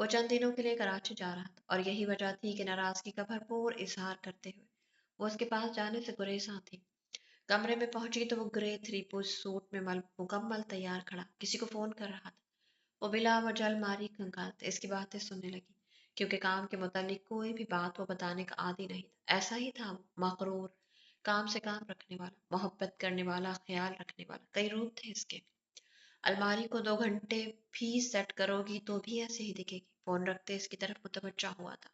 وہ چند دنوں کے لیے کراچی جا رہا تھا اور یہی وجہ تھی کہ ناراضگی کا بھرپور اظہار کرتے ہوئے وہ اس کے پاس جانے سے گریزاں تھی۔ کمرے میں پہنچی تو وہ گرے تھری پیس سوٹ میں مکمل تیار کھڑا کسی کو فون کر رہا تھا۔ وہ بلا وجہ الماری کھنگالتے اس کی باتیں سننے لگی کیونکہ کام کے متعلق کوئی بھی بات وہ بتانے کا عادی نہیں تھا۔ ایسا ہی تھا وہ، مغرور، کام سے کام رکھنے والا، محبت کرنے والا، خیال رکھنے والا، کئی روپ تھے اس کے۔ الماری کو 2 گھنٹے بھی سیٹ کرو گی تو بھی ایسے ہی دکھے گی۔ فون رکھتے اس کی طرف متوجہ ہوا تھا۔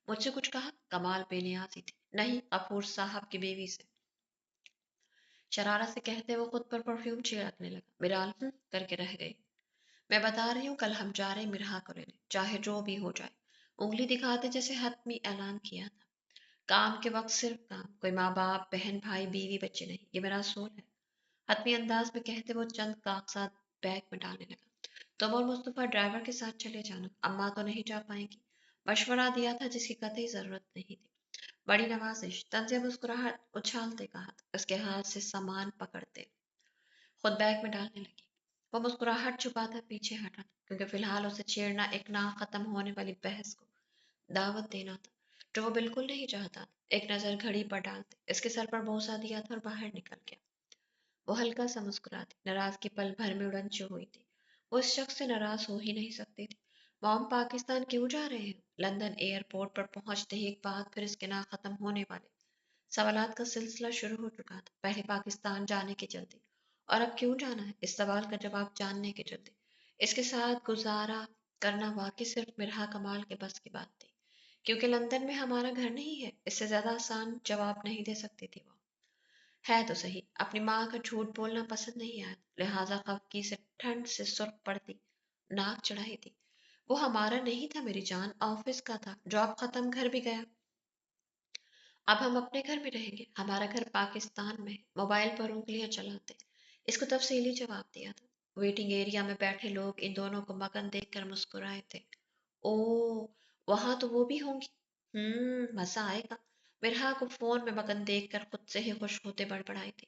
مجھ سے کچھ کہا؟ کمال بے نیازی تھی۔ نہیں، غفور صاحب کی بیوی سے۔ شرارت سے کہتے وہ خود پر پرفیوم چھڑکنے لگا۔ بلال کر کے رہ گئی۔ میں بتا رہی ہوں کل ہم جا رہے مرہا کو لینے، چاہے جو بھی ہو جائے۔ انگلی دکھاتے جیسے حتمی اعلان کیا تھا۔ کام کے وقت صرف کام، کوئی ماں باپ، بہن بھائی، بیوی بچے نہیں، یہ میرا اصول ہے۔ حتمی انداز میں کہتے وہ چند کاغذات بیگ میں ڈالنے لگا۔ تم اور مصطفیٰ ڈرائیور کے ساتھ چلے جانا، اماں تو نہیں جا پائیں گی۔ مشورہ دیا تھا جس کی قطعی ضرورت نہیں تھی۔ بڑی نوازش، طنز مسکراہٹ اچھالتے کہا تھا، اس کے ہاتھ سے سامان پکڑتے خود بیگ میں ڈالنے لگی۔ وہ مسکراہٹ چھپاتا پیچھے ہٹا تھا کیونکہ فی الحال اسے چھیڑنا ایک نہ ختم ہونے والی بحث کو دعوت دینا تھا جو وہ بالکل نہیں چاہتا تھا۔ ایک نظر گھڑی پر ڈالتے اس کے سر پر بوسہ دیا تھا اور باہر نکل گیا۔ وہ ہلکا سا مسکراتی، ناراض کی پل بھر میں اڑنچی ہوئی تھی۔ وہ اس شخص سے ناراض ہو ہی نہیں سکتی تھی۔ موم پاکستان کیوں جا رہے ہیں؟ لندن ایئرپورٹ پر پہنچتے ہی ایک بات پھر اس کے نہ ختم ہونے والے سوالات کا سلسلہ شروع ہو چکا تھا۔ پہلے پاکستان جانے کی جلدی، اور اب کیوں جانا ہے؟ اس سوال کا جواب جاننے کی جلدی۔ اس کے ساتھ گزارا کرنا واقعی صرف مرہا کمال کے بس کی بات تھی، کیونکہ لندن میں ہمارا گھر نہیں ہے۔ اس سے زیادہ آسان جواب نہیں دے سکتی تھی وہ۔ ہے تو صحیح، اپنی ماں کا جھوٹ بولنا پسند نہیں آیا، لہٰذا خفگی سے ٹھنڈ سے سرخ پڑتی ناک چڑھائی تھی۔ وہ ہمارا نہیں تھا میری جان، آفس کا تھا، جاب ختم، گھر بھی گیا۔ اب ہم اپنے گھر میں رہیں گے، ہمارا گھر پاکستان میں ہے۔ موبائل پر انگلیاں چلاتے اس کو تفصیلی جواب دیا تھا۔ ویٹنگ ایریا میں بیٹھے لوگ ان دونوں کو مگن دیکھ کر مسکرائے تھے۔ او، وہاں تو وہ بھی ہوں گی۔ مزہ آئے گا۔ مرہا کو فون میں مگن دیکھ کر خود سے ہی خوش ہوتے بڑبڑائی تھی،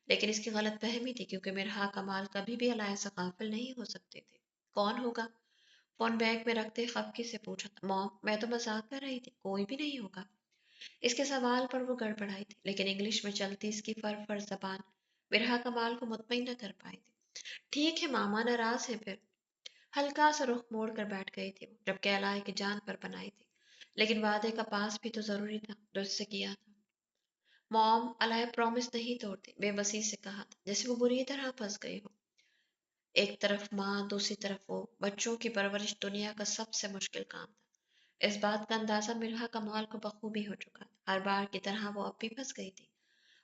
لیکن اس کی غلط فہمی تھی کیونکہ مرہا کمال کبھی بھی علیہ سے غافل نہیں ہو سکتے تھے۔ کون ہوگا؟ فون بیگ میں رکھتے خفگی سے پوچھا تھا۔ موم، میں تو مذاق کر رہی تھی، کوئی بھی نہیں ہوگا۔ اس کے سوال پر وہ گڑبڑائی تھی، لیکن انگلش میں چلتی اس کی فر زبان مرہا کمال کو مطمئن نہ کر پائی تھی۔ ٹھیک ہے، ماما ناراض ہے پھر۔ ہلکا سا رخ موڑ کر بیٹھ گئی تھی وہ، جبکہ الائے کی جان پر بنائی تھی، لیکن وعدے کا پاس بھی تو ضروری تھا جو اس سے کیا تھا۔ موم، الائے پرومس نہیں توڑتی، بے بسی سے کہا تھا، جیسے وہ بری طرح پھنس گئی ہو۔ ایک طرف ماں، دوسری طرف وہ، بچوں کی پرورش دنیا کا سب سے مشکل کام تھا۔ اس بات کا اندازہ مرہا کمال کو بخوبی ہو چکا تھا۔ ہر بار کی طرح وہ اب بھی پھنس گئی تھی۔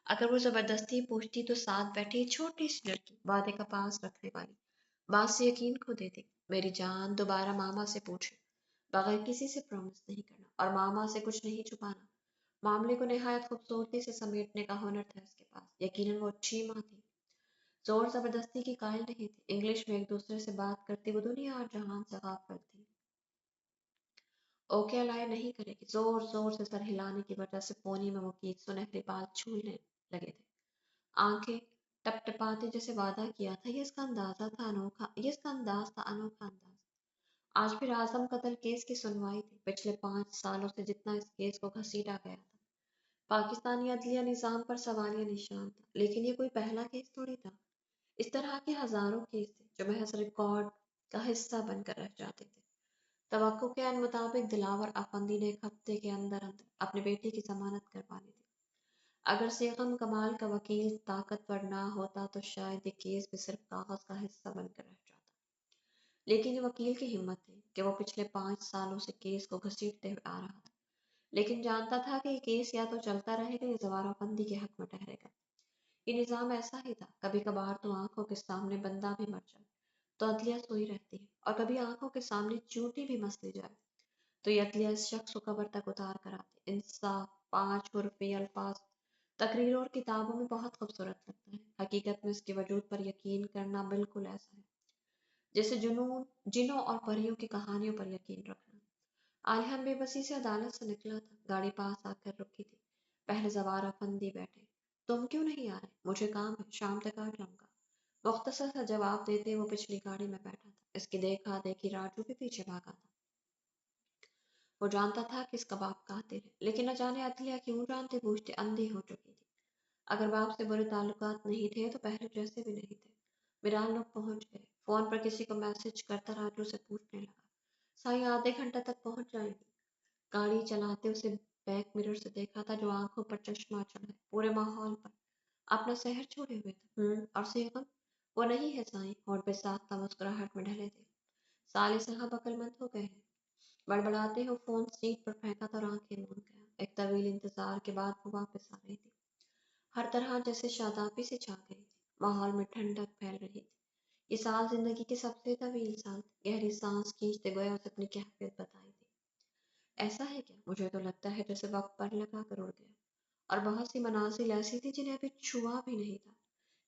اگر وہ زبردستی پوچھتی تو ساتھ بیٹھی چھوٹی سی لڑکی، وعدے کا پاس رکھنے والی، بات سے یقین کھو دیتی۔ میری جان، دوبارہ ماما سے پوچھے، بغیر کسی سے پرومس نہیں کرنا اور ماما سے کچھ نہیں چھپانا۔ معاملے کو نہایت خوبصورتی سے سمیٹنے کا ہنر تھا اس کے پاس۔ یقیناً وہ اچھی ماں تھی، زور زبردستی کی قائل نہیں تھی۔ انگلش میں ایک دوسرے سے بات کرتی وہ دنیا اور جہان سے غافل تھی۔ اوکے الائے نہیں کرے گی، زور زور سے سر ہلانے کی وجہ سے پونی میں مقید سنہری بال چھولنے لگے تھے۔ آنکھیں ٹپ ٹپاتے جیسے وعدہ کیا تھا، یہ اس کا اندازہ تھا انوکھا، یہ اس کا انداز تھا انوکھا انداز۔ آج پھر اعظم قتل کیس کی سنوائی تھی۔ پچھلے 5 سالوں سے جتنا اس کیس کو گھسیٹا گیا تھا، پاکستانی عدلیہ نظام پر سوالیہ نشان تھا، لیکن یہ کوئی پہلا کیس تھوڑی تھا۔ اس طرح کے ہزاروں کیس تھے جو محض ریکارڈ کا حصہ بن کر رہ جاتے تھے۔ توقع کے عین مطابق دلاور افندی نے ایک ہفتے کے اندر اندر اپنے بیٹے کی ضمانت کروانی تھی۔ اگر سیغم کمال کا وکیل طاقتور نہ ہوتا تو شاید یہ کیس بھی صرف کاغذ کا حصہ بن کر رہ جاتا، لیکن یہ وکیل کی ہمت تھی کہ وہ پچھلے 5 سالوں سے کیس کو گھسیٹتے ہوئے آ رہا تھا، لیکن جانتا تھا کہ یہ کیس یا تو چلتا رہے گا یا زوارہ بندی کے حق میں ٹھہرے گا۔ یہ نظام ایسا ہی تھا، کبھی کبھار تو آنکھوں کے سامنے بندہ بھی مر جائے تو عدلیہ سوئی رہتی ہے، اور کبھی آنکھوں کے سامنے چیونٹی بھی مس لی جائے تو یہ عدلیہ اس شخص کو قبر تک اتار کر آتی۔ انصاف 5 حرفی الفاظ تقریروں اور کتابوں میں بہت خوبصورت لگتا ہے، حقیقت میں اس کے وجود پر یقین کرنا بالکل ایسا ہے جیسے جنوں اور پریوں کی کہانیوں پر یقین رکھنا۔ عالیہ بے بسی سے عدالت سے نکلا تھا، گاڑی پاس آ کر رکی تھی۔ پہلے زوار افندی بیٹھے۔ تم کیوں نہیں آ رہے؟ مجھے کام ہے، شام تک آ جاؤں گا۔ مختصر سا جواب دیتے وہ پچھلی گاڑی میں بیٹھا تھا۔ اس کی دیکھا دیکھی راجو بھی پیچھے بھاگا تھا۔ وہ جانتا تھا کہ اس کا باپ قاتل ہے، لیکن نہ جانے عدلیہ کیوں جانتے بوجھتے اندھی ہو چکی تھی۔ اگر باپ سے برے تعلقات نہیں تھے تو پہلے جیسے بھی نہیں تھے۔ میران لوگ پہنچ گئے۔ فون پر کسی کو میسج کرتا راجو سے پوچھنے لگا، سائیں آدھے گھنٹے تک پہنچ جائیں گی؟ گاڑی چلاتے اسے بیک مرر سے دیکھا تھا جو آنکھوں پر چشمہ چڑھائے پورے ماحول پر اپنا سحر چھوڑے ہوئے تھا۔ اور سیغم؟ وہ نہیں ہے سائیں، ہونٹ پہ ساختہ مسکراہٹ میں ڈھلے تھے۔ سالے صاحب عقل مند ہو گئے ہیں۔ بڑبڑاتے ہو فون سیٹ پر پھینکا تھا اور آنکھیں موند گیا۔ ایک طویل انتظار کے بعد وہ واپس آ رہی تھی، ہر طرح جیسے شادابی سے چھا گئی تھی۔ ماحول میں ٹھنڈک پھیل رہی تھی۔ یہ سال زندگی کے سب سے طویل سال تھے۔ گہری سانس کھینچتے گویا اسے اپنی کیفیت بتائی تھی۔ ایسا ہے کیا؟ مجھے تو لگتا ہے جیسے وقت پر لگا کر اڑ گیا۔ اور بہت سی منازل ایسی تھی جنہیں ابھی چھوا بھی نہیں تھا۔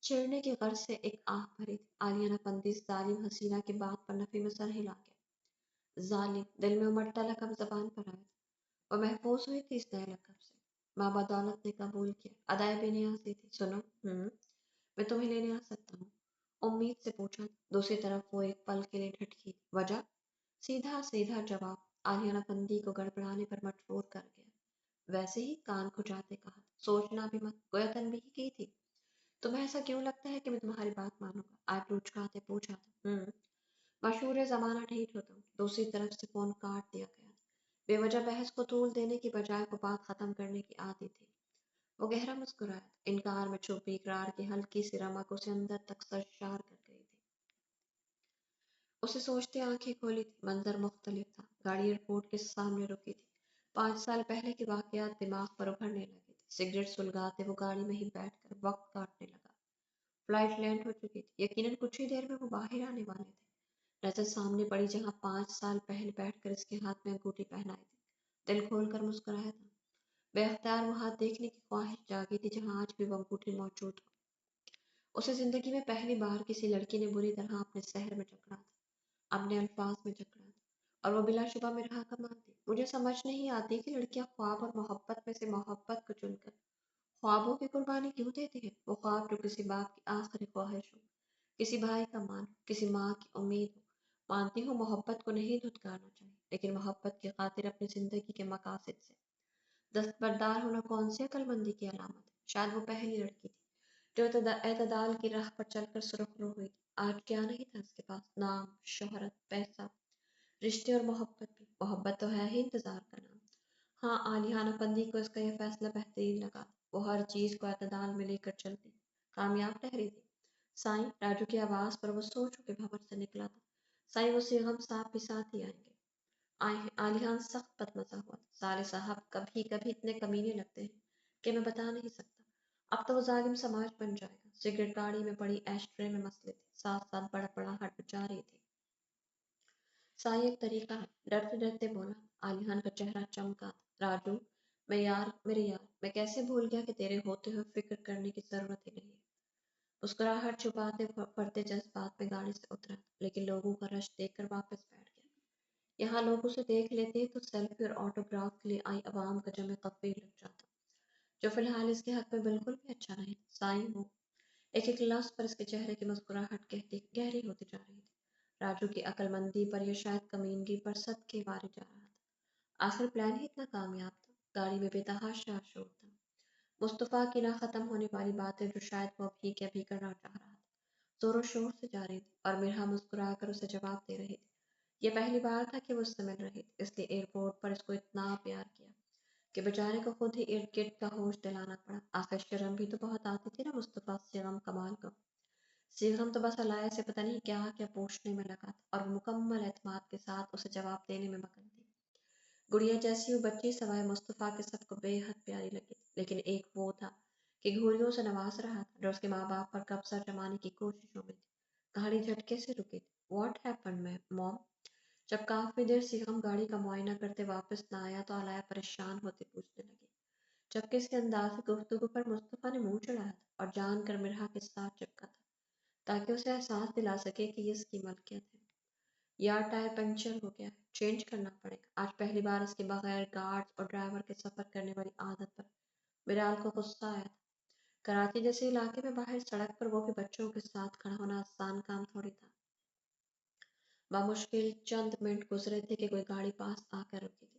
چھیڑنے کی غرض سے ایک آہ بھری تھی۔ عالیہ نفندی اس ظالم حسینہ کی بات پر نفی میں سر ہلا گیا۔ ظالم! دل میں امٹتا لقب زبان پر آیا تھا۔ وہ محفوظ ہوئی تھی اس نئے لقب سے۔ ماں بدولت نے قبول کیا۔ ادائے بے نیازی تھی۔ سنو، میں تمہیں لینے آ سکتا ہوں؟ امید سے پوچھا۔ دوسری طرف وہ ایک پل کے لیے ڈھٹکی۔ وجہ؟ سیدھا سیدھا جواب عالیہ نفندی کو گڑبڑانے پر مجبور کر گیا۔ ویسے ہی کان کھجاتے کہا، سوچنا بھی مت، گویا تنبیہ کی تھی۔ تمہیں ایسا کیوں لگتا ہے کہ میں تمہاری بات مانوں گا؟ آئیبرو اچکاتے پوچھا تھا۔ مشہور زمانہ ڈھیٹ ہوتا ہوں۔ دوسری طرف سے فون کاٹ دیا گیا تھا۔ بے وجہ بحث کو طول دینے کی بجائے وہ بات ختم کرنے کی عادت تھی۔ وہ گہرا مسکرایا تھا۔ انکار میں چھپی اقرار کی ہلکی سی رمق اسے اندر تک سرشار کر گئی تھی۔ اسے سوچتے آنکھیں کھولی تھی۔ منظر مختلف تھا۔ گاڑی ایئرپورٹ کے سامنے رکی تھی۔ 5 سال پہلے کے واقعات دماغ پر ابھرنے لگے تھے۔ سگریٹ سلگاتے وہ گاڑی میں ہی بیٹھ کر وقت کاٹنے لگا۔ فلائٹ لینڈ ہو چکی تھی۔ یقیناً کچھ ہی دیر میں وہ باہر آنے والے تھے۔ نظر سامنے پڑی جہاں 5 سال پہلے بیٹھ کر اس کے ہاتھ میں انگوٹھی پہنائی تھی۔ دل کھول کر مسکرایا تھا۔ بے اختیار وہ ہاتھ دیکھنے کی خواہش جاگی تھی جہاں آج بھی وہ انگوٹھی موجود ہو۔ اسے زندگی میں پہلی بار کسی لڑکی نے بری طرح اپنے سحر میں جکڑا تھا، اپنے الفاظ میں جکڑا تھا، اور وہ بلا شبہ میں رہا کمال تھی۔ مجھے سمجھ نہیں آتی کہ لڑکیاں خواب اور محبت میں سے محبت کو چن کر خوابوں کی قربانی کیوں دیتی ہیں؟ وہ خواب جو کسی باپ کی آخری خواہش ہو، کسی بھائی کا مان ہو، کسی ماں کی امید ہو۔ مانتی ہوں محبت کو نہیں دھتکارنا چاہیے، لیکن محبت کی خاطر اپنی زندگی کے مقاصد سے دستبردار ہونا کون سی عقل مندی کی علامت ہے؟ شاید وہ پہلی لڑکی تھی جو اعتدال کی راہ پر چل کر سرخرو ہوئی تھی۔ آج کیا نہیں تھا اس کے پاس؟ نام، شہرت، پیسہ، رشتے اور محبت بھی۔ محبت تو ہے ہی انتظار کا نام۔ ہاں، عالیہ نفندی کو اس کا یہ فیصلہ بہترین لگا تھا۔ وہ ہر چیز کو اعتدال میں لے کر چلتی، کامیاب ٹہری تھی۔ سائیں! راجو کی آواز پر وہ سو چکے بھنور سے نکلا تھا۔ سائیں، وہ سیغم صاحب بھی ساتھ ہی آئیں گے؟ عالیہ سخت بدمزہ ہوا تھا۔ سالے صاحب کبھی کبھی اتنے کمینے لگتے ہیں کہ میں بتا نہیں سکتا۔ اب تو وہ ظالم سماج بن جائے گا۔ سگریٹ گاڑی میں پڑی ایش ٹرے میں مسلے تھے، ساتھ ساتھ بڑبڑاہٹ مچا رہی تھی۔ سائیں، ایک طریقہ ہے، ڈرتے ڈرتے بولا۔ عالیہ کا چہرہ چمکا تھا۔ راجو، میرے یار، میں کیسے بھول گیا کہ تیرے ہوتے ہوئے فکر کرنے کی ضرورت ہی نہیں ہے۔ مسکراہٹ چھپاتے پڑتے جذبات میں گاڑی سے اترا، لیکن لوگوں کا رش دیکھ کر واپس بیٹھ گیا۔ یہاں لوگ اسے دیکھ لیتے تو سیلفی اور آٹوگراف کے لیے آئی عوام کا جمع کثیر لگ جاتا، جو فی الحال اس کے حق میں بالکل بھی اچھا نہیں تھا۔ سائیں، وہ ایک ایک لفظ پر اس کے چہرے کی مسکراہٹ گہری ہوتی جا رہی تھی۔ راجو کی عقل مندی پر یا شاید کمینگی پر صدقے مارے جا رہا تھا۔ آخر پلان ہی اتنا کامیاب تھا۔ گاڑی میں بے تحاشا شور تھا۔ مصطفیٰ کی نہ ختم ہونے والی باتیں جو شاید وہ ابھی کے ابھی کرنا چاہ رہا تھا، زور و شور سے جا رہی تھی، اور مرحا مسکرا کر اسے جواب دے رہی تھی۔ یہ پہلی بار تھا کہ وہ اس سے مل رہی تھی، اس لیے ایئرپورٹ پر اس کو اتنا پیار کیا کہ بیچارے کو خود ہی ارد گرد کا ہوش دلانا پڑا۔ آخر شرم بھی تو بہت آتی تھی نا مصطفیٰ سیغم کمال کو۔ سیغم تو بس علائے سے پتہ نہیں کیا کیا پوچھنے میں لگا تھا، اور وہ مکمل اعتماد کے ساتھ اسے جواب دینے میں مگن تھی۔ گڑیا جیسی وہ بچی سوائے مصطفیٰ کے سب کو بے حد پیاری لگی تھی، لیکن ایک وہ تھا کہ گھوریوں سے نواز رہا تھا، جو اس کے ماں باپ پر قبضہ جمانے کی کوششوں میں تھی۔ گاڑی جھٹکے سے رکی تھی۔ واٹ ہیپنڈ موم؟ جب کافی دیر سیغم گاڑی کا معائنہ کرتے واپس نہ آیا تو علاء پریشان ہوتے پوچھنے لگی، جبکہ اس کے انداز گفتگو پر مصطفیٰ نے منہ چڑھایا تھا اور جان کر مرحا کے ساتھ چپکا تھا تاکہ اسے احساس دلا سکے کہ یہ اس کی ملکیت ہے۔ یار، ٹائر پنکچر ہو گیا ہے، چینج کرنا پڑے گا۔ آج پہلی بار اس کے بغیر گارڈز اور ڈرائیور کے سفر کرنے والی عادت پر بلال کو غصہ آیا تھا۔ کراچی جیسے علاقے میں باہر سڑک پر وہ بھی بچوں کے ساتھ کھڑا ہونا آسان کام تھوڑی تھا۔ بمشکل چند منٹ گزرے تھے کہ کوئی گاڑی پاس آ کر رکی تھی۔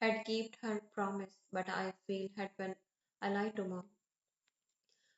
had kept her promise, but I feel had when I lie to mom.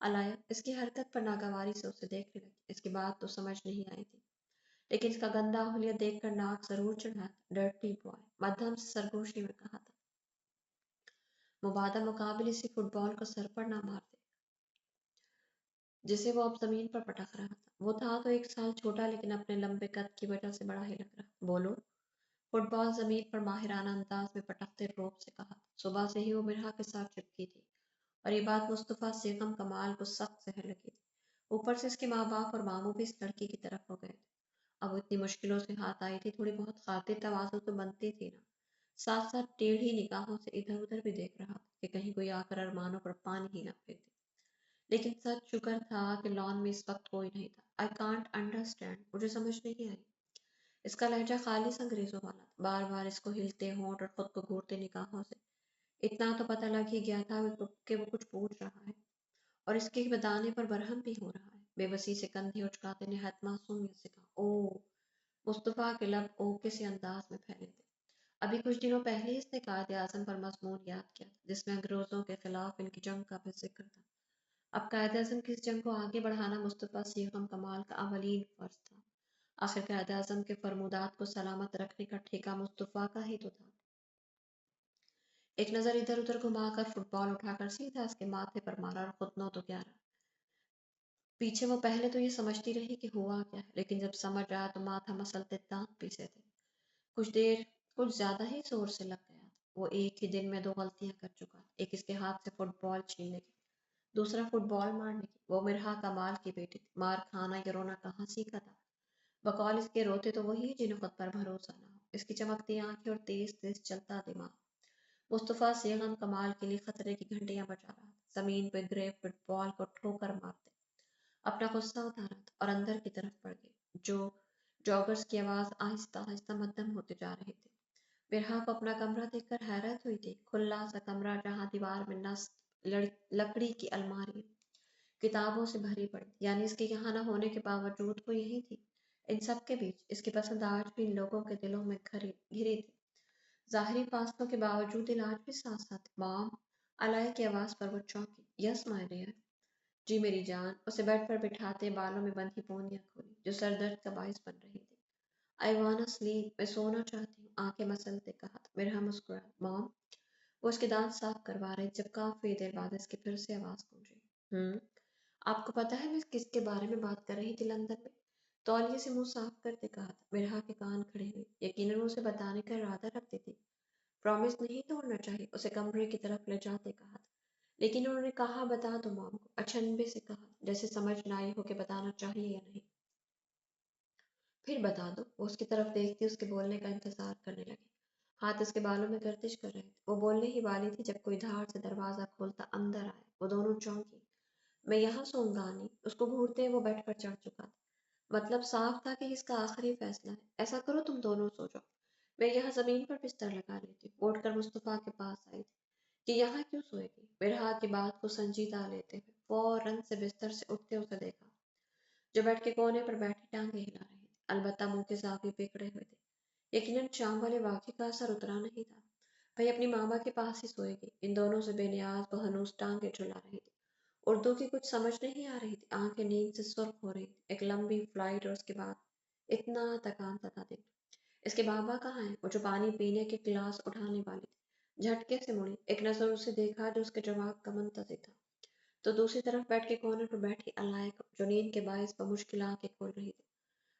علایا اس کی حرکت پر ناگواری سے اسے دیکھنے لگی۔ اس کی بات تو سمجھ نہیں آئی تھی، لیکن اس کا گندا حلیہ دیکھ کر ناک ضرور چڑھا تھا۔ ڈرٹی بوائے، مدھم سے سرگوشی میں کہا تھا، مبادہ مقابل اسی فٹ بال کو سر پر نہ مار دے جسے وہ اب زمین پر پٹک رہا تھا۔ وہ تھا تو 1 سال چھوٹا، لیکن اپنے لمبے قد کی وجہ سے بڑا ہی لگ رہا۔ بولو، فٹ بال زمین پر ماہرانہ انداز میں پٹکتے روب سے کہا تھا۔ صبح سے ہی وہ مرحا کے ساتھ چپکی تھی اور یہ بات مصطفیٰ سیغم کمال کو سخت زہر لگی تھی۔ اوپر سے اس کے ماں باپ اور ماموں بھی اس لڑکی کی طرف ہو گئے تھے۔ اب وہ اتنی مشکلوں سے ہاتھ آئی تھی، تھوڑی بہت خاطر تواضع تو بنتی تھی نا۔ ساتھ ساتھ ٹیڑھی نگاہوں سے ادھر ادھر بھی دیکھ رہا تھا کہ کہیں کوئی آ کر ارمانوں پر پانی ہی نہ پھینک دے۔ لیکن سچ شکر تھا کہ لان میں اس وقت کوئی نہیں تھا۔ آئی کانٹ انڈرسٹینڈ، مجھے سمجھ نہیں آئی۔ اس کا لہجہ خالص انگریزوں والا تھا۔ بار بار اس کو ہلتے ہونٹ اور خود کو گھورتے نگاہوں سے اتنا تو پتہ لگ ہی گیا تھا کہ وہ کچھ پوچھ رہا ہے اور اس کے بدانے پر برہم بھی ہو رہا ہے۔ بے بسی سے کندھے اچکاتے نہایت معصومیت سے کہا، او۔ مصطفیٰ کے لب اوکے سے انداز میں پھیلے تھے۔ ابھی کچھ دنوں پہلے اس نے قائد اعظم پر مضمون یاد کیا تھا جس میں انگریزوں کے خلاف ان کی جنگ کا بھی ذکر تھا۔ اب قائد اعظم کی اس جنگ کو آگے بڑھانا مصطفیٰ سیغم کمال کا اولین فرض تھا۔ آخر قائد اعظم کے فرمودات کو سلامت رکھنے کا ٹھیکہ مصطفیٰ کا ہی تو تھا۔ ایک نظر ادھر ادھر گھما کر فٹ بال اٹھا کر سیدھا اس کے ماتھے پر مارا اور خود نو تو کیا رہا۔ پیچھے وہ پہلے تو یہ سمجھتی رہی کہ ہوا کیا ہے، لیکن جب سمجھ آیا تو ماتھا مسلتے دانت پیسے تھے۔ کچھ دیر کچھ زیادہ ہی زور سے لگ گیا تھا۔ وہ ایک ہی دن میں 2 غلطیاں کر چکا تھا، ایک اس کے ہاتھ سے فٹ بال چھیننے کی، دوسرا فٹ بال مارنے کی۔ وہ مرحا کمال کی بیٹی تھی، مار کھانا یا رونا کہاں سیکھا تھا۔ بقول اس کے روتے تو وہی جنہیں خود پر بھروسہ نہ ہو۔ اس کی چمکتی آنکھیں اور تیز تیز چلتا دماغ مصطفیٰ سیغم کمال کے لیے خطرے کی گھنٹیاں بجا رہا تھا۔ زمین پہ گرے فٹ بال کو ٹھوکر مارتے اپنا غصہ اتارا تھا اور اندر کی طرف بڑھ گئے۔ جوگرز کی آواز آہستہ آہستہ مدھم ہوتے جا رہی تھی۔ مرحا کو اپنا کمرہ دیکھ کر حیرت ہوئی تھی۔ کھلا سا کمرہ جہاں دیوار میں نصب لکڑی کی الماری کتابوں سے بھری پڑی، یعنی اس کے یہاں نہ ہونے کے باوجود وہ یہی تھی۔ ان سب کے بیچ اس کی پسند آج بھی ان لوگوں کے دلوں میں گھری تھی۔ ظاہری فاصلوں کے باوجود دل آج بھی ساتھ ساتھ۔ مام، علائی کی آواز پر وہ چونکی۔ یس مائی ڈیئر۔ جی میری جان۔ اسے بیڈ پر بٹھاتے بالوں میں بندھی پونیاں کھولی جو سر درد کا باعث بن رہی تھی۔ آئی واننا سلیپ، میں سونا چاہتی ہوں، آنکھیں مسلتے کہا تھا۔ مرحا مسکرائی۔ مام، وہ اس کے دانت صاف کروا رہی جب کافی دیر بعد اس کی پھر سے آواز گونجی۔ آپ کو پتہ ہے میں کس کے بارے میں بات کر رہی تھی لندن میں؟ تولیے سے منہ صاف کرتے کہا تھا۔ مرحا کے کان کھڑے ہوئے، یقیناً اسے بتانے کا ارادہ رکھتی تھی۔ پرومس نہیں توڑنا چاہیے، اسے کمرے کی طرف لے جاتے کہا تھا۔ لیکن انہوں نے کہا بتا دو مام کو، اچنبے سے کہا، جیسے سمجھ نہ آئی ہو کہ بتانا چاہیے یا نہیں۔ پھر بتا دو، وہ اس کی طرف دیکھتی اس کے بولنے کا انتظار کرنے لگی۔ ہاتھ اس کے بالوں میں گردش کر رہے تھے۔ وہ بولنے ہی والی تھی جب کوئی دھاڑ سے دروازہ کھولتا اندر آئے۔ وہ دونوں چونکی۔ میں یہاں سوؤں گا آنی، اس کو گھورتے وہ بیڈ پر چڑھ چکا تھا۔ مطلب صاف تھا کہ اس کا آخری فیصلہ ہے۔ ایسا کرو تم دونوں سو جاؤ، میں یہاں زمین پر بستر لگا لیتی ہوں۔ اٹھ کر مصطفیٰ کے پاس آئی تھی کہ یہاں کیوں سوئے گی؟ مرحا کی بات کو سنجیدہ لیتے ہوئے فوراً سے بستر سے اٹھتے اسے دیکھا جو بیڈ کے کونے پر بیٹھی ٹانگیں ہلا رہی تھی، البتہ منہ کے زاویے بگڑے ہوئے تھے۔ یقیناً شام والے واقعے کا اثر اترا نہیں تھا۔ بھئی اپنی ماما کے پاس ہی سوئے گی۔ ان دونوں سے بے نیاز وہ ہنوز ٹانگیں جھلا رہی تھی۔ اردو کی کچھ سمجھ نہیں آ رہی تھی، آنکھیں نیند سے سرخ ہو رہی تھی۔ ایک لمبی فلائٹ اور اس کے بعد اتنا تکان زدہ دن۔ اس کے بابا کہاں ہیں؟ وہ جو پانی پینے کے گلاس اٹھانے والی تھی جھٹکے سے مڑی، ایک نظر اسے دیکھا جو اس کے جواب کا منتظر تھا، تو دوسری طرف بیڈ کے کونے پر بیٹھی علائق جو نیند کے باعث بمشکل آنکھیں کھول رہی تھی۔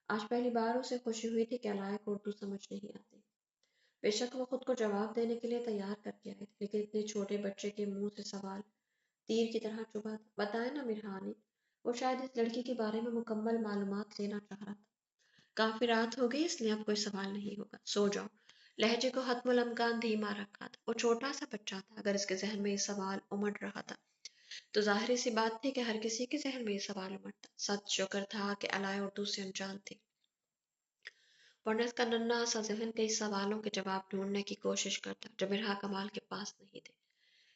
آج پہلی بار اسے خوشی ہوئی تھی کہ علائق کو اردو سمجھ نہیں آتی۔ بے شک وہ خود کو جواب دینے کے لیے تیار کر کے آئی تھی، لیکن اتنے چھوٹے بچے کے منہ سے سوال تیر کی طرح چبھا تھا۔ بتائیں نا مرحانی، وہ شاید اس لڑکی کے بارے میں مکمل معلومات لینا چاہ رہا تھا۔ کافی رات ہو گئی، اس لیے اب کوئی سوال نہیں ہوگا، سو جاؤ۔ لہجے کو حتم الامکان دھیما رکھا تھا۔ وہ چھوٹا سا بچہ تھا، اگر اس کے ذہن میں یہ سوال امڑ رہا تھا تو ظاہر سی بات تھی کہ ہر کسی کے ذہن میں یہ سوال امڑتا۔ سچ شکر تھا کہ علائے اردو سے انجان تھی، ورنہ اس کا ننھا سا ذہن کئی سوالوں کے جواب ڈھونڈنے کی کوشش کرتا جو مرحا کمال کے پاس نہیں تھے۔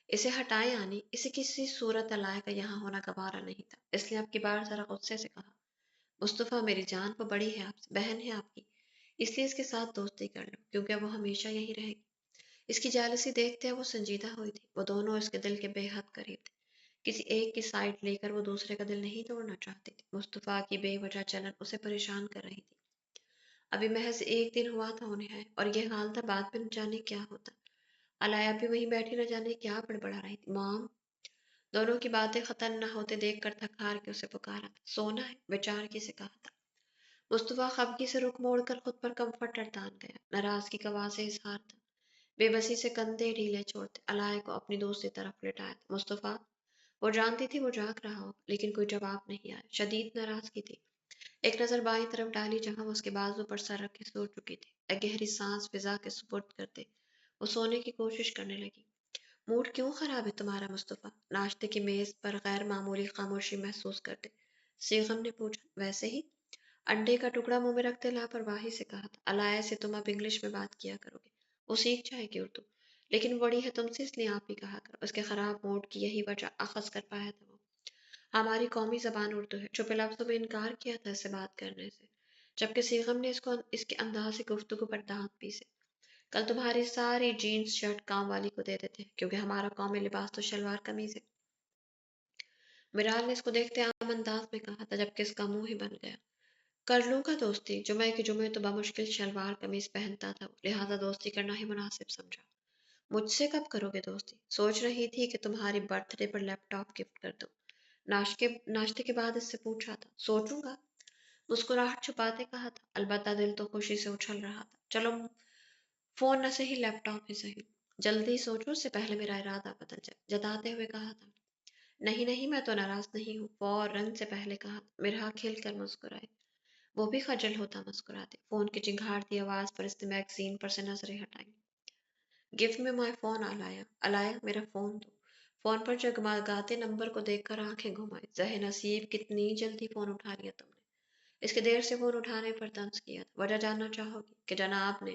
اسے ہٹائے آنی، اسے کسی صورت علائے کا یہاں ہونا گوارا نہیں تھا، اس لیے اب کی بار ذرا غصے سے کہا، مصطفیٰ میری جان، وہ بڑی ہے آپ سے، بہن ہے آپ کی، اس لیے اس کے ساتھ دوستی کر لو کیونکہ وہ ہمیشہ یہی رہے گی۔ اس کی جالسی دیکھتے وہ سنجیدہ ہوئی تھی۔ وہ دونوں اس کے دل کے بے حد قریب تھے۔ کسی ایک کی سائڈ لے کر وہ دوسرے کا دل نہیں توڑنا چاہتی تھی۔ مصطفیٰ کی بے وجہ چلن اسے پریشان کر رہی تھی۔ ابھی محض ایک دن ہوا تھا انہیں آئے اور یہ حال تھا، بعد میں نہ جانے کیا ہوتا۔ علایا بھی وہیں بیٹھی نہ جانے کیا بڑبڑا رہی تھی۔ مام! دونوں کی باتیں ختم نہ ہوتے دیکھ کر تھک ہار کے اسے پکارا تھا۔ سونا ہے، بیچارگی سے کہا تھا۔ مصطفیٰ خفگی سے رخ موڑ کر خود پر کمفرٹر تان گیا۔ ناراضگی کا واضح اظہار تھا۔ بے بسی سے کندھے ڈھیلے چھوڑتے علایا کو اپنی دوست کی طرف لٹایا تھا۔ مصطفیٰ! وہ جانتی تھی وہ جاگ رہا ہو، لیکن کوئی جواب نہیں آیا۔ شدید ناراضگی تھی۔ ایک نظر بائیں طرف ڈالی جہاں وہ اس کے بازو پر سر رکھے سو چکی تھی۔ ایک گہری سانس فضا کے سپرد کرتے وہ سونے کی کوشش کرنے لگی۔ موڈ کیوں خراب ہے تمہارا مصطفیٰ؟ ناشتے کی میز پر غیر معمولی خاموشی محسوس کرتے سیغم نے پوچھا۔ ویسے ہی، انڈے کا ٹکڑا منہ میں رکھتے لاپرواہی سے کہا تھا۔ علایا سے تم اب انگلش میں بات کیا کرو گے، وہ سیکھ جائے گی اردو، لیکن بڑی ہے تم سے اس لیے آپ ہی کہا کرو۔ اس کے خراب موڈ کی یہی وجہ اخذ کر پایا تھا وہ۔ ہماری قومی زبان اردو ہے۔ چھپے لفظوں میں انکار کیا تھا اس سے بات کرنے سے، جبکہ سیغم نے اس کے انداز گفتگو پر دانت پیسے۔ کل تمہاری ساری جینز شرٹ کام والی کو دے دیتے ہیں، کیونکہ ہمارا قومی لباس تو شلوار قمیض ہے۔ مرال نے اس کو دیکھتے عام انداز میں کہا تھا، جبکہ اس کا منہ ہی بن گیا۔ کر لوں گا دوستی، جمعے کے جمعے تو بمشکل شلوار قمیض پہنتا تھا وہ، لہٰذا دوستی کرنا ہی مناسب سمجھا۔ مجھ سے کب کرو گے دوستی؟ سوچ رہی تھی کہ تمہاری برتھ ڈے پر لیپ ٹاپ گفٹ کر دوں۔ ناشتے کے بعد اس سے پوچھا تھا۔ سوچوں گا، مسکراہٹ چھپاتے کہا تھا، البتہ دل تو خوشی سے اچھل رہا تھا۔ چلو فون نہ صحیح، لیپ ٹاپ ہی صحیح، جلدی سوچو اس سے پہلے میرا ارادہ بدل جائے، جتاتے ہوئے کہا تھا۔ نہیں نہیں، میں تو ناراض نہیں ہوں، فوراً سے پہلے کہا تھا۔ مرحا کھل کر مسکرائے، وہ بھی خجل ہوتا مسکراتے۔ فون کی چنگھاڑتی آواز پر اس نے میگزین پر سے نظریں ہٹائیں۔ گفٹ میں مائی فون علایا، علایا میرا فون دو۔ فون پر جگمگاتے نمبر کو دیکھ کر آنکھیں گھمائی۔ زہ نصیب، کتنی جلدی فون اٹھا لیا تم نے۔ اس کے دیر سے فون اٹھانے پر طنز کیا تھا۔ وجہ جاننا چاہو گی کہ جناب نے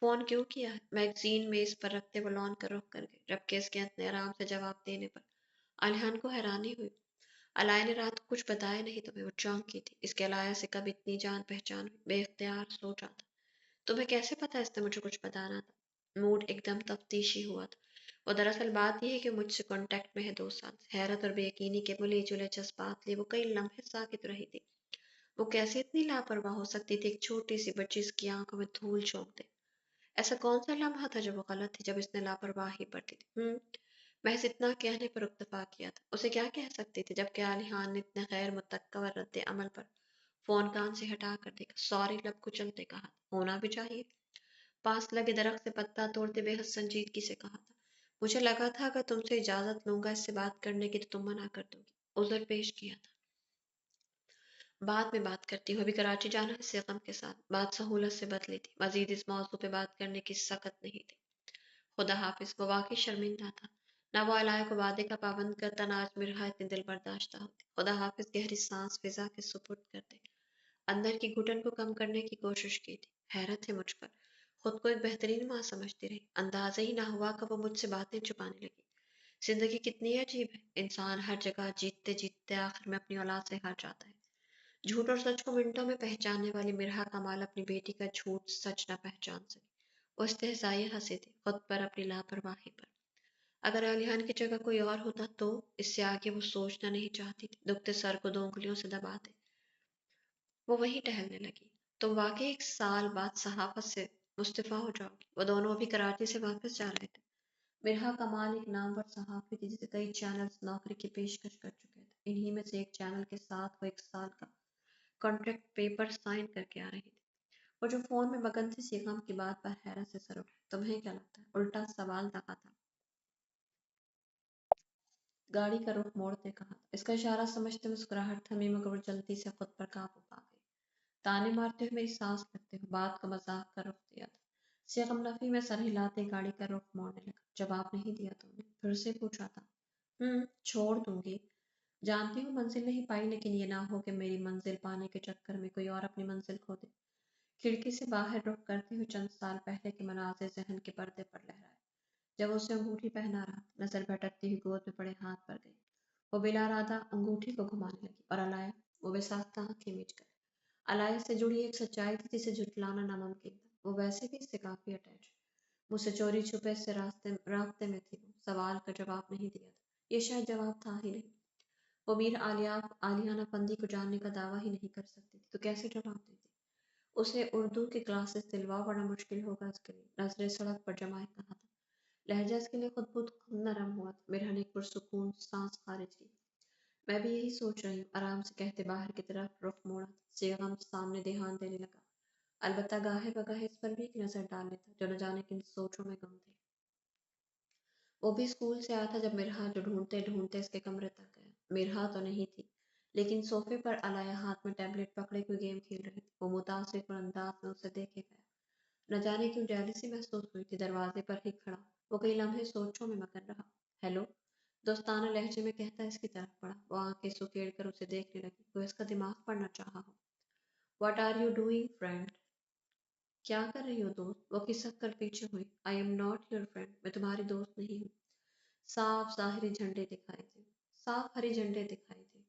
فون کیوں کیا ہے؟ میگزین میز پر رکھتے وہ لان کا رخ کر گئے، جبکہ اس کے انت نے آرام سے جواب دینے پر الیحان کو حیرانی ہوئی۔ علایا نے رات کو کچھ بتایا نہیں تمہیں؟ وہ چونکی تھی۔ اس کے علایا سے کب اتنی جان پہچان ہوئی؟ بے اختیار سوچا تھا۔ تمہیں کیسے پتا اس نے مجھے کچھ بتانا تھا؟ موڈ ایک دم تفتیشی ہوا تھا وہ۔ دراصل بات یہ ہے کہ مجھ سے کانٹیکٹ میں ہے 2 سال سے۔ حیرت اور بے یقینی کے ملے جلے جذبات لیے وہ کئی لمحے ساکت رہی تھی۔ وہ کیسے اتنی لاپرواہ ہو سکتی تھی؟ ایک چھوٹی سی بچی اس کی آنکھوں میں دھول جھونک دے۔ ایسا کون سا لمحہ تھا جو وہ غلط تھی، جب اس نے لاپرواہی برتی تھی؟ محض اتنا کہنے پر اکتفا کیا تھا۔ اسے کیا کہہ سکتی تھی، جبکہ عالیحان نے اتنے غیر متکبر رد عمل پر فون کان سے ہٹا کر دیکھا۔ سوری لب کچلتے کہا، ہونا بھی چاہیے۔ پاس لگے درخت سے پتا توڑتے بے حد سنجیدگی سے کہا تھا، مجھے لگا تھا اگر تم سے اجازت لوں گا اس سے بات کرنے کی تو تم منع کر دو گی۔ عذر پیش کیا تھا، بعد میں بات کرتی ہوں، ابھی کراچی جانا ہے سیغم کے ساتھ۔ بات سہولت سے بدلی تھی، مزید اس موضوع پہ بات کرنے کی سخت نہیں تھی۔ خدا حافظ۔ وہ واقعی شرمندہ تھا، نہ وہ علایا کو وعدے کا پابند کرتا، نہ آج مرحا اتنی دل برداشتہ ہوتی۔ خدا حافظ گہری سانس فضا کے سپرد کرتے اندر کی گھٹن کو کم کرنے کی کوشش کی تھی۔ حیرت ہے مجھ پر، خود کو ایک بہترین ماں سمجھتی رہی، اندازہ ہی نہ ہوا کہ وہ مجھ سے باتیں چھپانے لگی۔ زندگی کتنی عجیب ہے، انسان ہر جگہ جیتتے جیتتے آخر میں اپنی اولاد سے ہار جاتا ہے۔ جھوٹ اور سچ کو منٹوں میں پہچاننے والی مرحا کمال اپنی بیٹی کا جھوٹ سچ نہ پہچان سکی۔ وہ استہزائیہ ہنسی تھی، خود پر، اپنی لاپرواہی پر۔ اگر علیحان کی جگہ کوئی اور ہوتا تو اس سے آگے وہ سوچنا نہیں چاہتی تھی۔ دکھتے سر کو 2 انگلیوں سے دباتے وہ وہیں ٹہلنے لگی۔ تم واقعی 1 سال بعد صحافت سے مستعفی ہو جاؤ گی؟ وہ دونوں ابھی کراچی سے واپس جا رہے تھے۔ مرحا کمال ایک نامور صحافی تھی جسے کئی چینلز نوکری کی پیشکش کر چکے تھے۔ انہی میں سے ایک چینل کے ساتھ وہ 1 سال کا کانٹریکٹ پیپر سائن کر کے آ رہی تھی۔ وہ جو فون میں مگن تھی سیغم کی بات پر حیرت سے سر اٹھا۔ تمہیں کیا لگتا ہے؟ الٹا سوال دغا تھا۔ گاڑی کا رخ موڑتے کہا تھا۔ اس کا اشارہ سمجھتے مسکراہٹ تھمی، مگر وہ جلدی سے خود پر قابو پا گئی۔ تانے مارتے ہوئے میری سانس لگتے ہو، بات کا مذاق کا رخ دیا تھا۔ سیغم نفی میں سر ہلاتے گاڑی کا رخ موڑنے لگا۔ جواب نہیں دیا تم نے؟ پھر سے پوچھا تھا۔ چھوڑ دوں گی، جانتی ہوں منزل نہیں پائی، لیکن یہ نہ ہو کہ میری منزل پانے کے چکر میں کوئی اور اپنی منزل کھو دے۔ کھڑکی سے باہر رخ کرتے ہوئے چند سال پہلے کے مناظر ذہن کے پردے پر لہرائے، جب اسے انگوٹھی پہنا رہا تھا۔ نظر بھٹکتی ہوئی گود میں پڑے ہاتھ پر گئی، وہ بلا ارادہ انگوٹھی کو گھمانے لگی۔ اور علایا؟ وہ بے ساختہ آنکھیں میچ کر۔ علایا سے جڑی ایک سچائی تھی جسے جھٹلانا ناممکن تھا۔ وہ ویسے بھی اس سے کافی اٹیچ، مجھ سے چوری چھپے سے رابطے میں تھی۔ وہ سوال کا جواب نہیں دیا تھا، یہ شاید جواب تھا ہی نہیں۔ وہ میر آلیانہ پندی کو جاننے کا دعویٰ ہی نہیں کر سکتی تھی تو کیسے جواب دیتی؟ اسے اردو کی کلاسز دلوا بڑا مشکل ہوگا اس کے لیے، نظریں سڑک پر جمائے کہا تھا۔ لہجہ اس کے لیے خود بخود نرم ہوا تھا۔ مرہا نے ایک پرسکون سانس خارج کی۔ میں بھی یہی سوچ رہی ہوں، آرام سے کہتے باہر کی طرف رخ موڑا تھا۔ سیغم سامنے دھیان دینے لگا، البتہ گاہے بگاہے اس پر بھی ایک نظر ڈال لیتا جو نہ جانے کن سوچوں میں گم تھے۔ وہ بھی اسکول سے آیا تھا جب مرہا جو ڈھونڈتے ڈھونڈتے اس کے کمرے تک گیا۔ مرہا تو نہیں تھی، لیکن صوفے پر علایا ہاتھ میں ٹیبلٹ پکڑے کوئی گیم کھیل رہے تھے۔ وہ متاثر کن انداز میں اسے دیکھے گیا۔ نہ جانے کیوں جیلسی محسوس ہوئی تھی۔ دروازے پر ہی کھڑا وہ کئی لمحے سوچوں میں مگن رہا۔ ہیلو، دوستانہ لہجے میں کہتا اس کی طرف بڑھا۔ وہ آنکھیں سکیڑ کر اسے دیکھنے لگی، وہ اس کا دماغ پڑھنا چاہا ہو۔ What are you doing friend? کیا کر رہی ہو دوست؟ وہ کھسک کر پیچھے ہوئی۔ I am not your friend, میں تمہاری دوست نہیں ہوں۔ صاف ظاہری جھنڈے دکھائی تھے، صاف ہری جھنڈے دکھائی تھے۔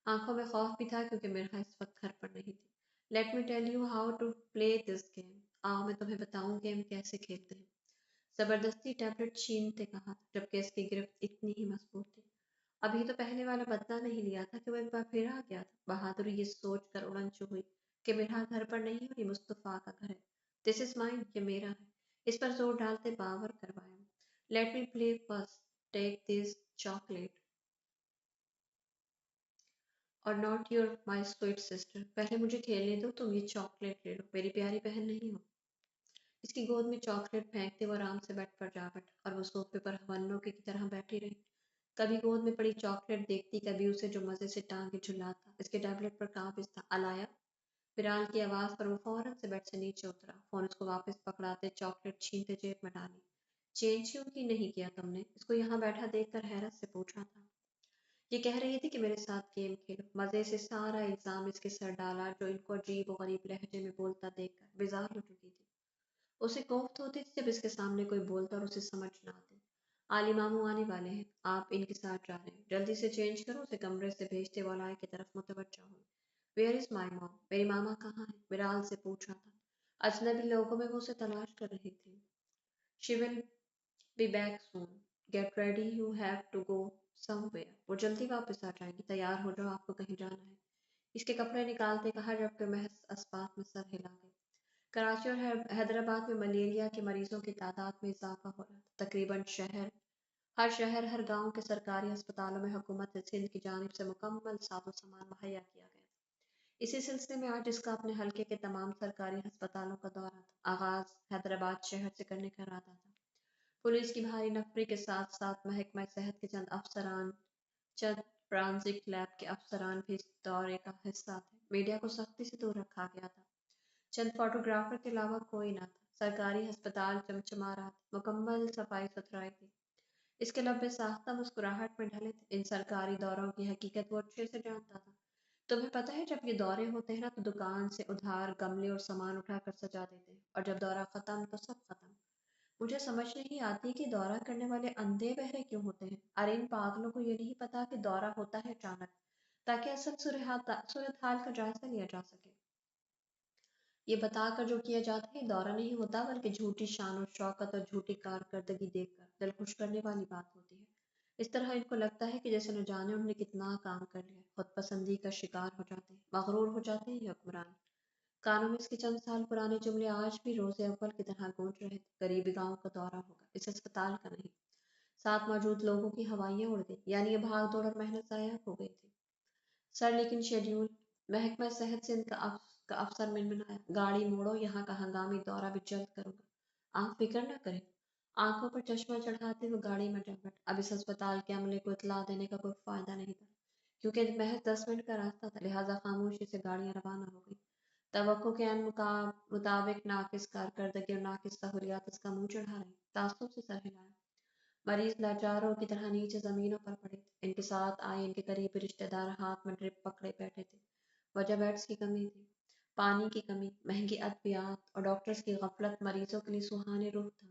آنکھوں میں خوف بھی تھا کیونکہ مرحا اس وقت گھر پر نہیں تھی۔ Let me tell you how to play this game, آؤ میں تمہیں بتاؤں گیم کیسے کھیلتے ہیں۔ زبردستی ٹیبلٹ چھینتے کہا جبکہ اس کی گرفت اتنی ہی مضبوط تھی۔ ابھی تو پہلے والا بدلہ نہیں لیا تھا کہ وہ ایک بار پھر آ گیا تھا۔ بہادری یہ سوچ کر اڑنچ ہوئی کہ مرحا گھر پر نہیں اور یہ مصطفیٰ کا گھر ہے۔ دس از مائن، یہ میرا ہے۔ اس پر زور ڈالتے باور کروایا۔ Let me play first, take this chocolate اور not your my sweet sister. پہلے مجھے کھیلنے دو، تم یہ چاکلیٹ لے لو، میری پیاری بہن نہیں ہو۔ اس کی گود میں چاکلیٹ پھینکتے وہ آرام سے بیڈ پر جا بیٹھا اور وہ صوفے پر ہونوں کی طرح بیٹھی رہی۔ کبھی گود میں پڑی چاکلیٹ دیکھتی، کبھی اسے جو مزے سے ٹانگیں جھلاتا۔ اس کے ٹیبلٹ پر قابض تھا الایا فرال کی آواز پر وہ فوراً سے بیڈ سے نیچے اترا۔ فون اس کو واپس پکڑاتے چاکلیٹ چھینتے جیب میں ڈالی۔ چینج کیوں کی نہیں کیا تم نے؟ اس کو یہاں بیٹھا دیکھ کر حیرت سے پوچھا تھا۔ یہ کہہ رہی تھی کہ میرے ساتھ گیم کھیلو۔ مزے سے سارا الزام اس کے سر ڈالا جو ان کو عجیب و غریب لہجے میں بولتا دیکھ کر بیزار ہو چکی تھی۔ اسے کوفت ہوتی تھی جب اس کے سامنے کوئی بولتا اور اسے سمجھ نہ آتی۔ علی ماموں آنے والے ہیں، آپ ان کے ساتھ جا رہے ہیں، جلدی سے چینج کرو، اسے کمرے سے بھیجتے وہ الائے کی طرف متوجہ ہوئی۔ ویئر از مائی مام؟ میری ماما کہاں ہے؟ برال سے پوچھا تھا۔ اجنبی لوگوں میں وہ اسے تلاش کر رہی تھی۔ She will be back soon, get ready, you have to go somewhere. وہ جلدی واپس آ جائیں گی، تیار ہو جاؤ، آپ کو کہیں جانا ہے۔ اس کے کپڑے نکالتے کہا جبکہ محض اسباب میں سر ہلا گئی۔ کراچی اور حیدرآباد میں ملیریا کے مریضوں کی تعداد میں اضافہ ہو رہا تھا۔ تقریباً شہر ہر گاؤں کے سرکاری ہسپتالوں میں حکومت سندھ کی جانب سے مکمل ساز و سامان مہیا کیا گیا تھا۔ اسی سلسلے میں آج اس کا اپنے حلقے کے تمام سرکاری ہسپتالوں کا دورہ تھا۔ آغاز حیدرآباد شہر سے کرنے کا ارادہ تھا۔ پولیس کی بھاری نفری کے ساتھ ساتھ محکمہ صحت کے چند افسران، چند فرانزک لیب کے افسران بھی اس دورے کا حصہ تھے۔ میڈیا کو سختی سے دور رکھا گیا تھا۔ چند فوٹوگرافر کے علاوہ کوئی نہ تھا۔ سرکاری ہسپتال چمچما رہا تھا، مکمل صفائی ستھرائی تھی۔ اس کے لب ساختہ مسکراہٹ میں ڈھلے تھے۔ ان سرکاری دوروں کی حقیقت وہ اچھے سے جانتا تھا۔ تمہیں پتہ ہے جب یہ دورے ہوتے ہیں نا تو دکان سے ادھار گملے اور سامان اٹھا کر سجا دیتے ہیں، اور جب دورہ ختم تو سب ختم۔ مجھے سمجھ نہیں آتی کہ دورہ کرنے والے اندھے بہرے کیوں ہوتے ہیں۔ ارے ان پاگلوں کو یہ نہیں پتا کہ دورہ ہوتا ہے اچانک، تاکہ اصل صورتحال کا جائزہ لیا جا سکے۔ یہ بتا کر جو کیا جاتا ہے یہ دورہ نہیں ہوتا، بلکہ جھوٹی شان و شوکت اور جھوٹی کارکردگی دیکھ کر دل خوش کرنے والی بات ہوتی ہے۔ اس طرح ان کو لگتا ہے کہ جیسے نہ جانے انہوں نے کتنا کام کر لیا، خود پسندی کا شکار ہو جاتے ہیں، مغرور ہو جاتے ہیں یہ حکمران۔ کانوں میں اس کے چند سال پرانے جملے آج بھی روز اول کی طرح گونج رہے تھے۔ قریبی گاؤں کا دورہ ہوگا، اس اسپتال کا نہیں۔ ساتھ موجود لوگوں کی ہوائیاں اڑ گئی، یعنی یہ بھاگ دوڑ اور محنت ضائع ہو گئی تھی۔ سر لیکن شیڈیول محکمہ صحت سندھ کا افسر منمنایا، گاڑی موڑو، یہاں کا ہنگامی دورہ بھی جلد کروں گا، آپ فکر نہ کریں۔ آنکھوں پر چشمہ چڑھاتے وہ گاڑی میں جا بیٹھا۔ اب اس اسپتال کے عملے کو اطلاع دینے کا کوئی فائدہ نہیں تھا، کیونکہ محض 10 منٹ کا راستہ تھا، لہٰذا خاموشی سے گاڑیاں روانہ ہو گئی۔ توقع کے عین مطابق ناقص کارکردگی اور ناقص سہولیات اس کا منہ چڑھا رہی۔ تعصب سے سر ہلایا۔ مریض لاچاروں کی طرح نیچے زمینوں پر پڑے تھے۔ ان کے ساتھ آئے ان کے قریبی رشتہ دار ہاتھ میں ڈرپ پکڑے بیٹھے تھے۔ وجہ بیڈز کی کمی تھی، پانی کی کمی، مہنگی ادویات اور ڈاکٹرز کی غفلت مریضوں کے لیے سوہانی روح تھا۔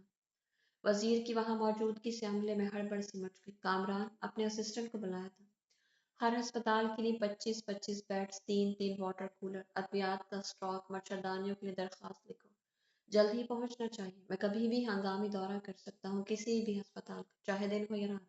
وزیر کی وہاں موجودگی سے عملے میں ہڑبڑ سی مچ گئی۔ کامران اپنے اسسٹنٹ کو بلایا تھا۔ ہر ہسپتال کے لیے 25 بیڈز، 3 واٹر کولر، ادویات کا اسٹاک، مچھردانیوں کے لیے درخواست لکھو۔ جلد ہی پہنچنا چاہیے، میں کبھی بھی ہنگامی دورہ کر سکتا ہوں کسی بھی ہسپتال کا، چاہے دن ہو یا رات۔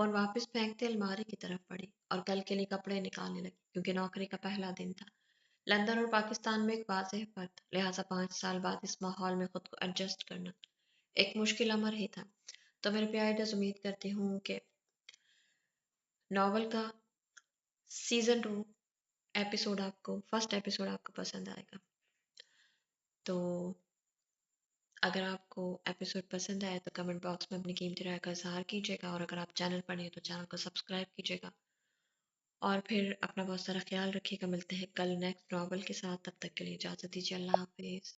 فون واپس پھینکتے الماری کی طرف بڑھی اور کل کے لیے کپڑے نکالنے لگی کیونکہ نوکری کا پہلا دن تھا۔ لندن اور پاکستان میں ایک واضح فرق تھا، لہٰذا 5 سال بعد اس ماحول میں خود کو ایڈجسٹ کرنا ایک مشکل امر ہی تھا۔ تو میرے پیارے، امید کرتی ہوں کہ ناول کا سیزن 2 ایپیسوڈ آپ کو فرسٹ ایپیسوڈ آپ کو پسند آئے گا۔ تو اگر آپ کو ایپیسوڈ پسند آئے تو کمنٹ باکس میں اپنی قیمتی رائے کا اظہار کیجیے گا، اور اگر آپ چینل پر نہیں ہیں تو چینل کو سبسکرائب کیجیے گا، اور پھر اپنا بہت سارا خیال رکھیے گا۔ ملتے ہیں کل نیکسٹ ناول کے ساتھ، تب تک کے لیے اجازت دیجیے۔ اللہ حافظ۔